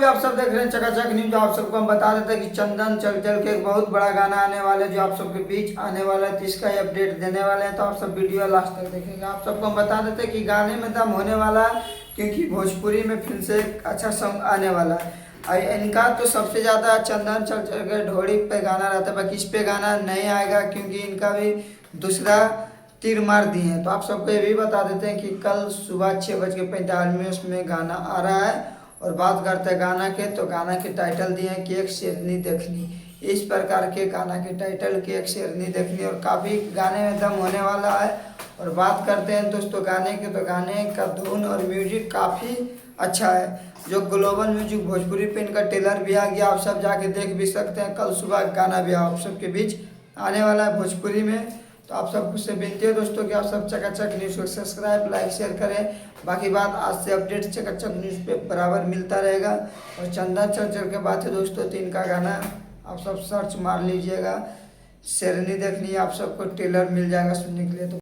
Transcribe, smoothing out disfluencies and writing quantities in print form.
अभी आप सब देख रहे हैं चकाचक न्यूज। आप सबको हम बता देते हैं कि चंदन चंचल के एक बहुत बड़ा गाना आने वाला है जो आप सबके बीच आने वाला है, तो इसका ही अपडेट देने वाले हैं। तो आप सब वीडियो लास्ट तक देखेंगे। आप सबको हम बता देते हैं कि गाने में दम होने वाला है, क्योंकि भोजपुरी में फिर से एक अच्छा सॉन्ग आने वाला है। और इनका तो सबसे ज़्यादा चंदन चंचल के ढोड़ी पे गाना रहता है, बाकी इस पे गाना नहीं आएगा, क्योंकि इनका भी दूसरा तीर मार दिए हैं। तो आप सबको ये भी बता देते हैं कि कल सुबह 6:45 में गाना आ रहा है। और बात करते हैं गाना के, तो गाना के टाइटल दिए हैं कि एक शेरनी देखनी। इस प्रकार के गाना के टाइटल की एक शेरनी देखनी, और काफ़ी गाने में दम होने वाला है। और बात करते हैं दोस्तों गाने के, तो गाने का धुन और म्यूजिक काफ़ी अच्छा है। जो ग्लोबल म्यूजिक भोजपुरी पे इनका टेलर भी आ गया, आप सब जाके देख भी सकते हैं। कल सुबह गाना भी आप सबके बीच आने वाला है भोजपुरी में। तो आप सब से विनती है दोस्तों कि आप सब चकाचक न्यूज़ को सब्सक्राइब लाइक शेयर करें। बाकी बात आज से अपडेट चकाचक न्यूज़ पे बराबर मिलता रहेगा। और चंदन चंचल के बात है दोस्तों, तो इनका गाना आप सब सर्च मार लीजिएगा, शेरनी देखनी, आप सबको टेलर मिल जाएगा सुनने के लिए। तो